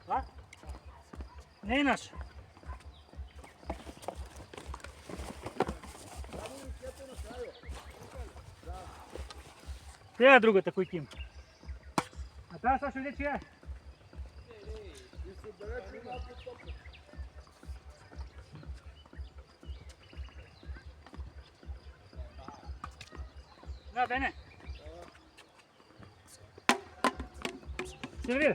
A? Ne inaš? Gdje je другата кой тим? А тази Сашо гдje чия? Да, Дене. Сервир.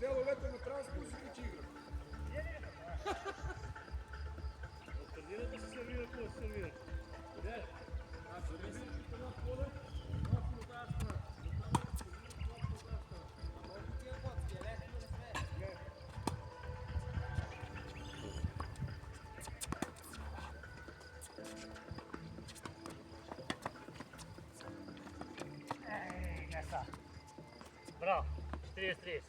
Цяло лето на транспорт и игра. Сервирате се сервира, какво се сервира? Де? А, сервирате това поле, това по тази страна. Ей, не са. Браво, 40-30.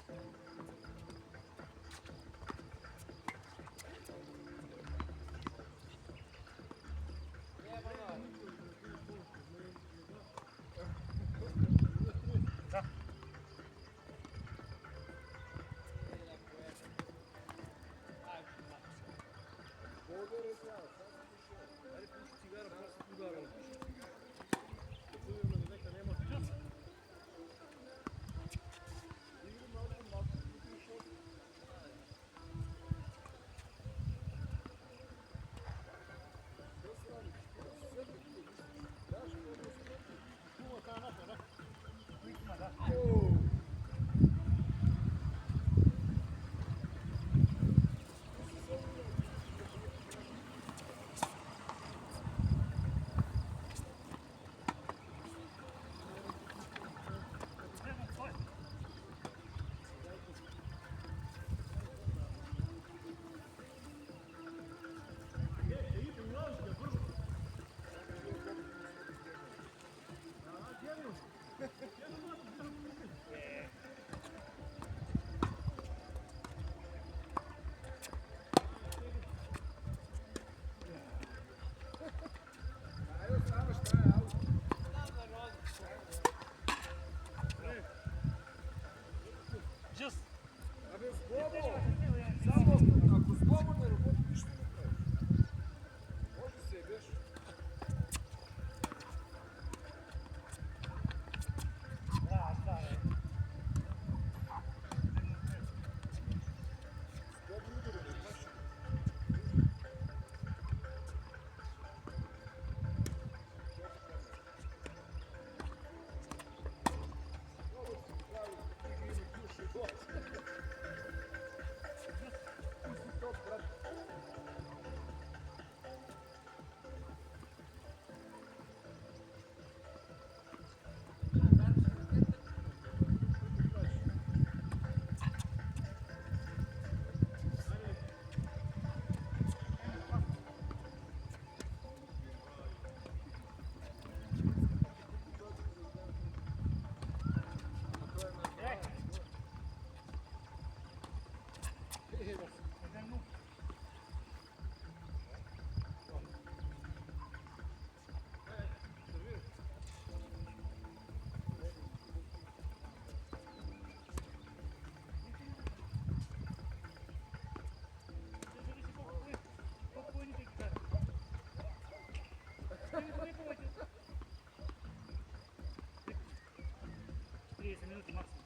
30 minuti максимум.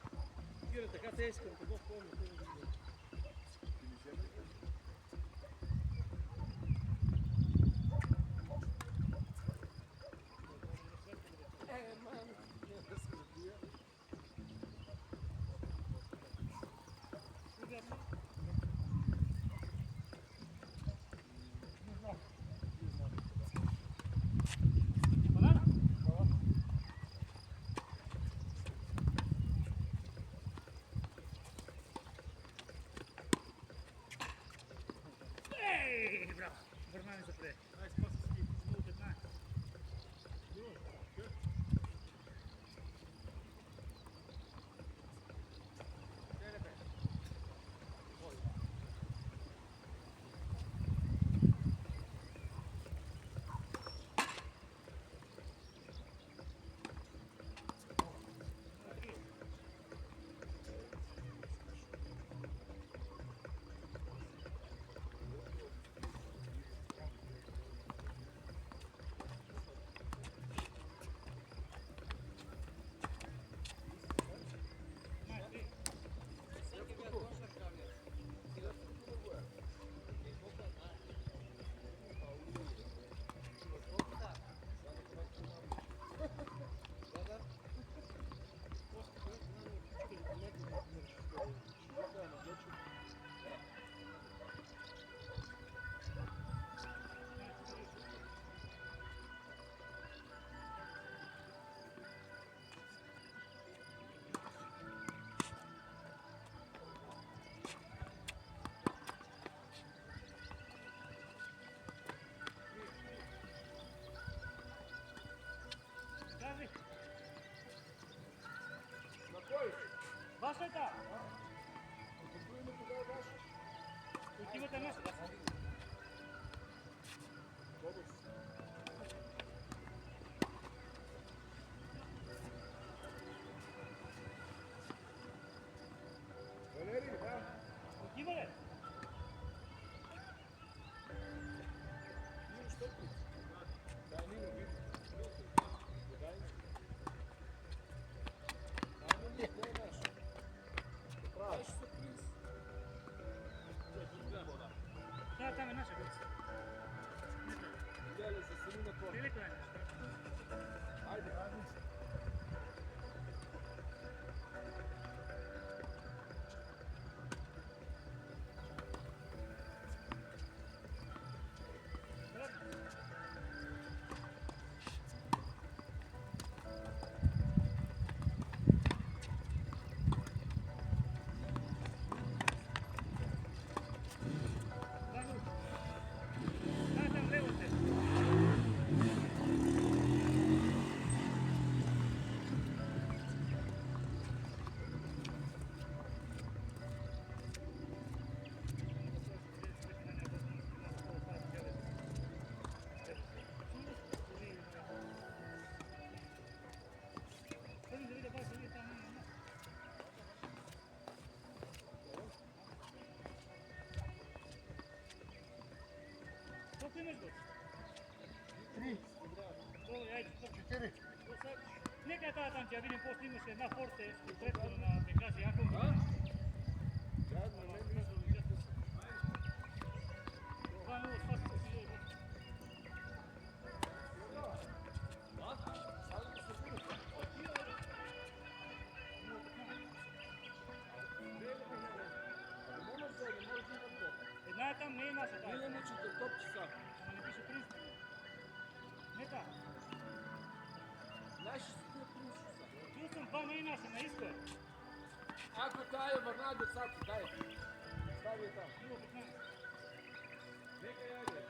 Кира, така те искам, какво помня? Ей, браво! Върнаме се пред. Ай, спаси си, много 15. Ваша е та? Отивате наша, да? Валерий, да? Отива ли? Ну, что ты? Да, Нина, видишь? Дай. А ну нет, дай наш. Прав. Сюрприз. Да, там е наша гърца. Идеально за сами на това. Велико е наша. Айде, айде. Да, там лево сте. Колко имаш го? 3, Добре, айде, 4. нека е тази там, че я видим после имаше една форте, предствено на Бекаси Яков. Заедно на мен мисля. Това е много спаси се си една е там, не е наша тази. Миле мучите, топчи са. Ама не пише 30. Нека. Наши си те 30 са. Чул съм, това не е наша, на изко е. Ако тая е върна децата, дай. Стави я там. Много 15. Нека яде.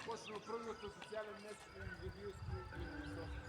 Почна първото социален месец на Габилски и София.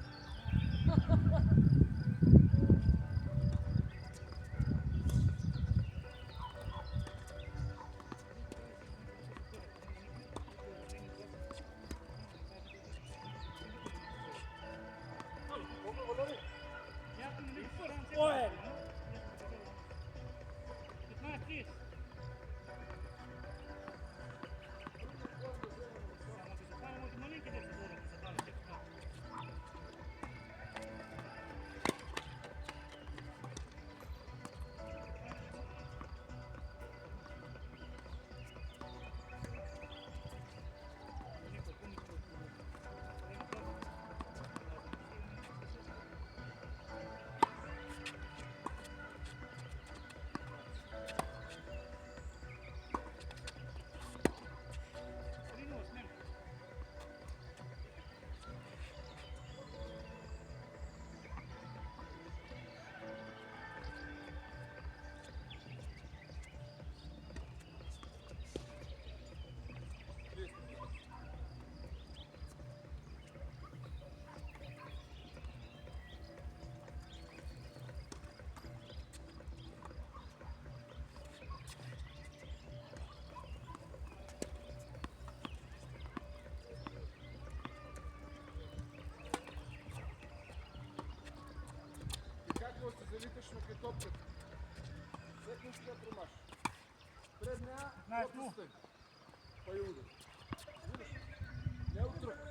топката. Секунди да промаш. Пред нея, отпустай. Па и удар. Видиш? Не утрък.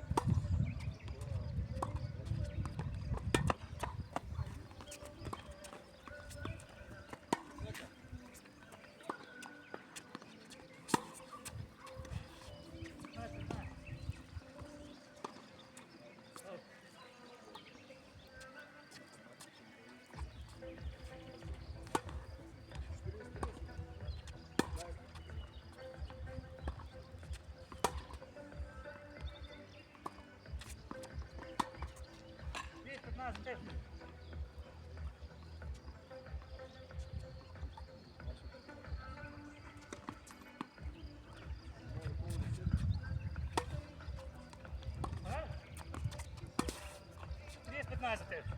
Става 6 метра.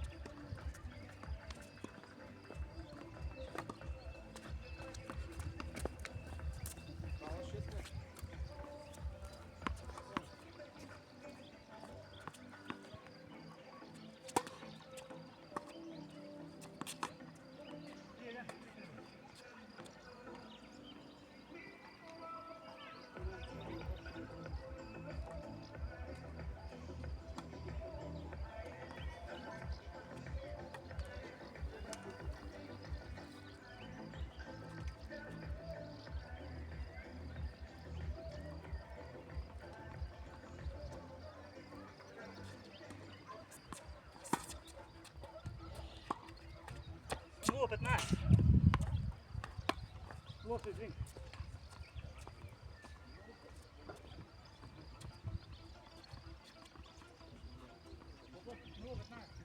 Ну, 15. Лоси, звінь. Ну, 15.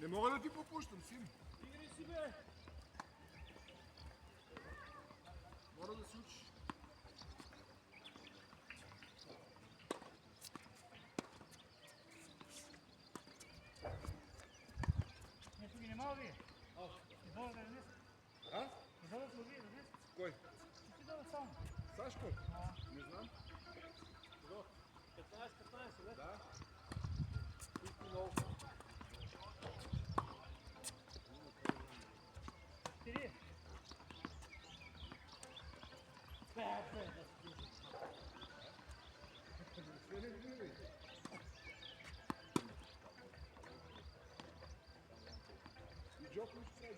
Не мога да ти попущам, син. Игри си, бе. Мора да се учиш. Нещо ги нема вие. Изолът да излез. А? Изолът да вие, излез. Кой? Ти дава само. Сашко? Не знам. 15, бе. Да. Пусти много. 4. Все не виждай. И Джокович сега е.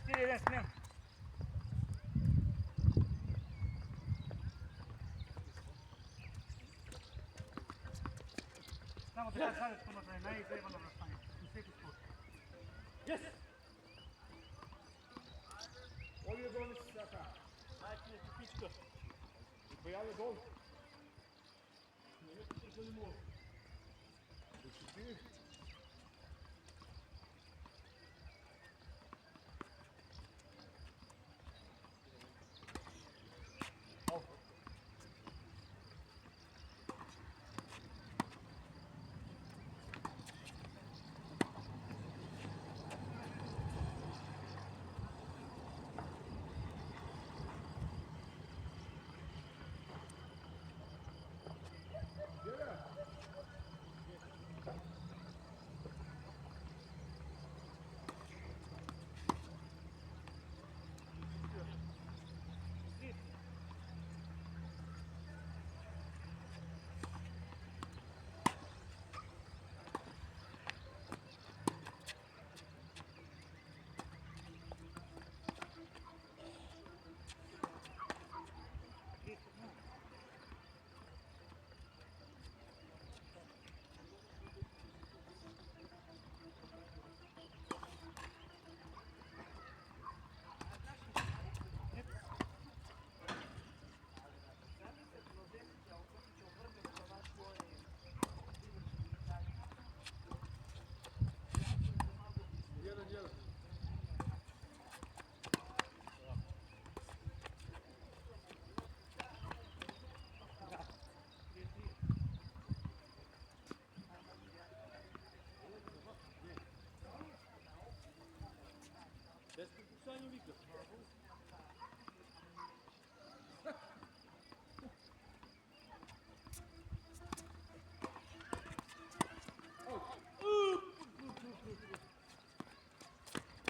Четыре, смен. Само така садят по направи, най-излева на възстание. На всеки спорт. Yes! Оди е долу си сега. Дайте ми купичка. И появи долу. Не ме купичка не мога. Ще ти.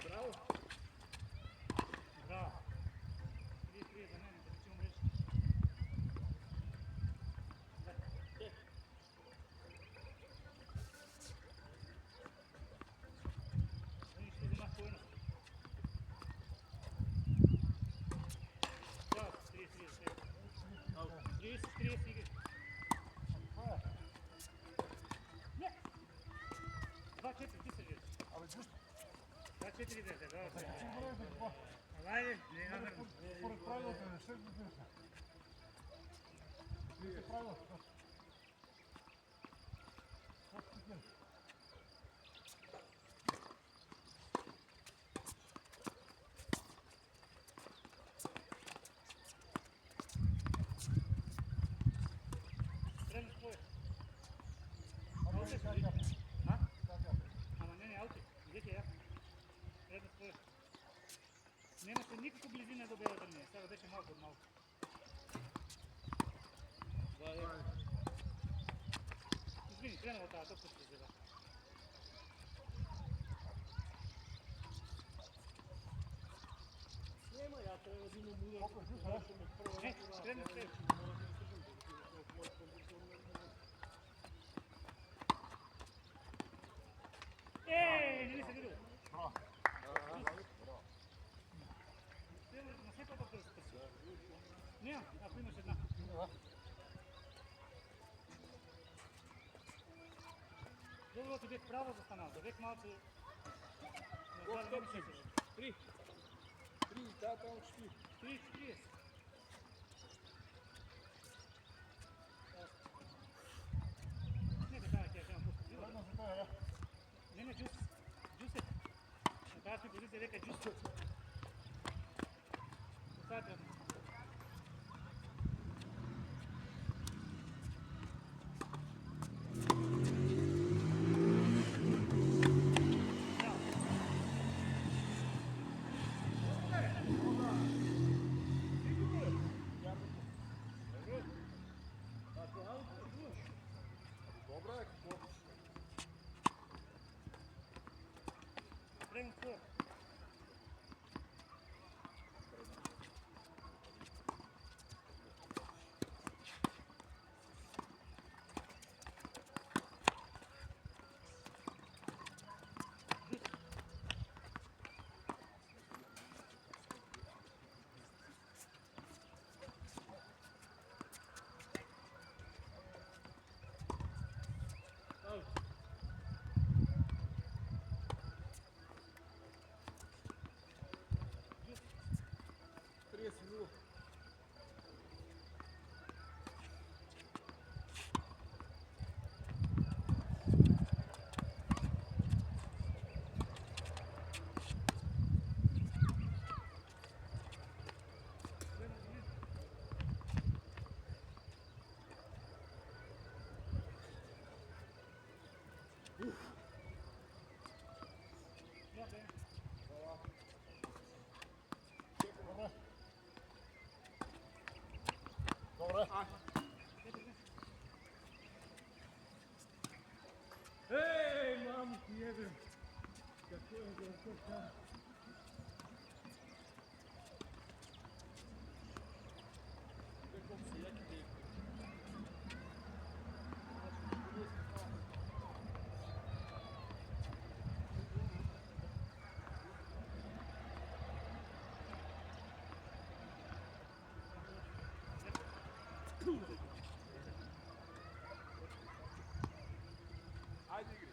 Браво! Браво. 3 за мене, да речем мрежа. Виж, ще взема стойност. Да, 30. 30, Игорь. Не. 2-4, ти се виж. Абе, гущо. 2-4 дете, да. Сигурно е какво? Айде, не е намерно. Според правилата не ще го днеса. Вие правилата. Как ти днес? Тръгна с твоя. Ама Аути не се как вижда. я. А? Как я. Ама не, аути. Идете я. Тръгна с твоя. Нямаше никакво близина до белата линия. Сега беше малко от малко. Извини, тренала тази топка ще взела. Nema, ja treba da imam udar. Колко е гущо, а? Не, тръгна с теб. Не ми се видел. Браво. Тръгна на всяка топка да се търси. Няма, ако имаш една. Да. Другото бе право застанал, да бех малко... Колко топки имаш? 3. 3, тая там 4. 30. Нека тази тя ще пуска. Тръгна за това, я. Не, джус. Джус е. На тази си позиция века джус. Това е тръгна. Добре, какво? Тръгна с твоя. Аут. 30 минут. Добре. Ей, мамо ти ебем. Какво е за това? Колко са яки те. Айде, Игри.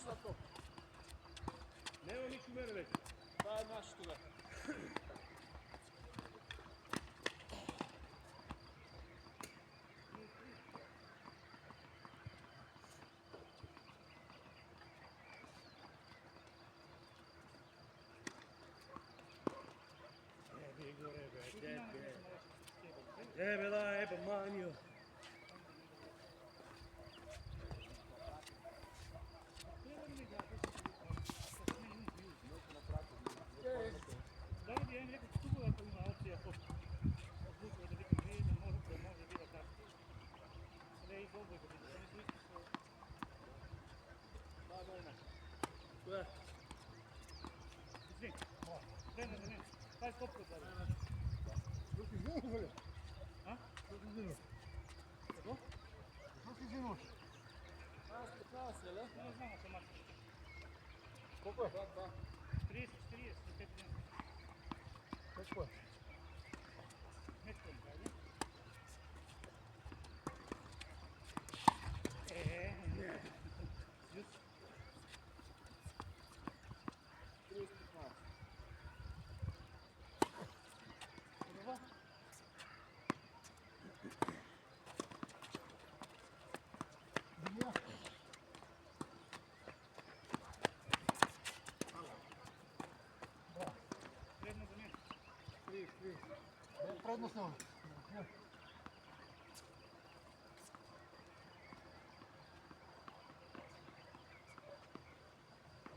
sad top. Nema nič u mene već. Daj naš tuda. Jebi gore be, debe. Debe da, eba manio. Da li bi jedan rekao stubova ako ima opcija odlučio da biti prije, da može biti tako. Da je i dobro da biti, oni su isti što... Daj naš. Sve. Izvim, krenu za mene, taj stop kod dalje. Što ti izvinuš, Volja? A? Što ti izvinuš? Kako? Što ti izvinuš? 15, jel? Ne znamo se mati. Koliko je? 2. 30, 40, 45 dana. Koliko je? Nešto im kaže. Just. 30, 15. Prvo. Dimija? Predno za mene. 3. Prednost ne ono.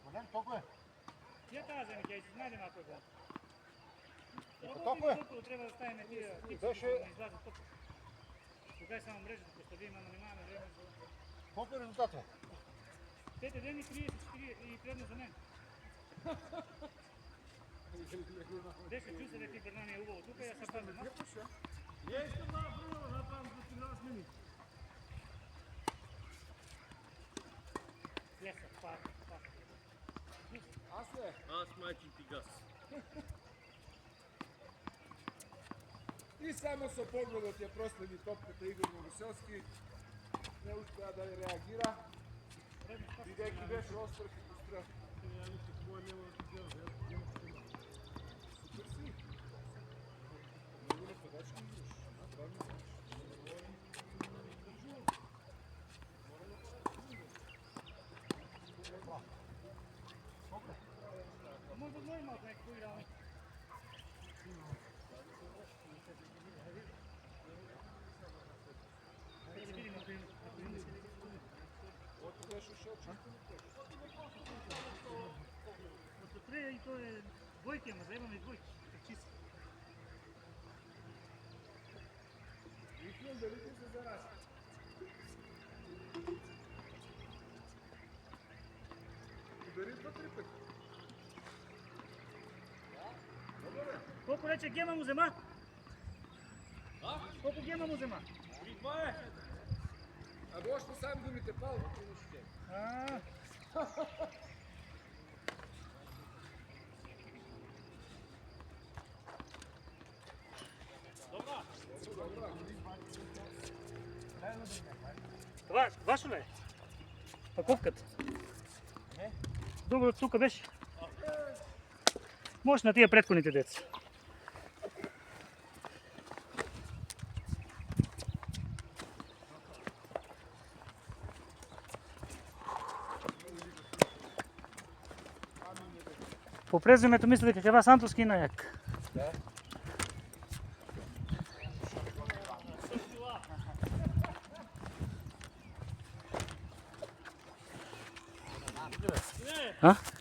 Voljan, toliko je? Ja kažem, ja iznajdem ako je gol. tako je? Topu treba da stavim tija tipsi, Beše- da ne izlaze topu. Tukaj samo mrežu, pošto vi imamo nemame vreme za... Koliko je rezultata? Tete, daj mi 30, 40 i predno za mene. Deše, ču se da ti Bernani je uvao tukaj, ja sad pazim. Jeste dva prvo, zapam da ti razmeni. Pljesak, pas. Asle, As majči ti gas. i samo sa pogledom je proslednji topkata Igor Novoselski. Ne uspija da je reagira. I neki beše ostrah i postrah. Ja više tvoj nema da ti djel, ja Super si. Mogu na podački igraš. Napravno znaš. Možda normalno neko koji igra oni. Ajde vidimo ako ima. Oto beše še očisto ne preš. Od tre i to je dvojke, ima zajebam i dvojke. Čisto. Viknem, velike se zarazi. Udari 2-3 pet. Koliko reče gema mu zema? A? Koliko gema mu zema? 3-2 je. A možete sami gumite palo, ti nišće. A, Dobra. това, вашо ли е? Паковката? Не. Добро, тук беше. Може на тия предходните деца. По презумето мисля дека ќе ба Сантос кина як. Да. А?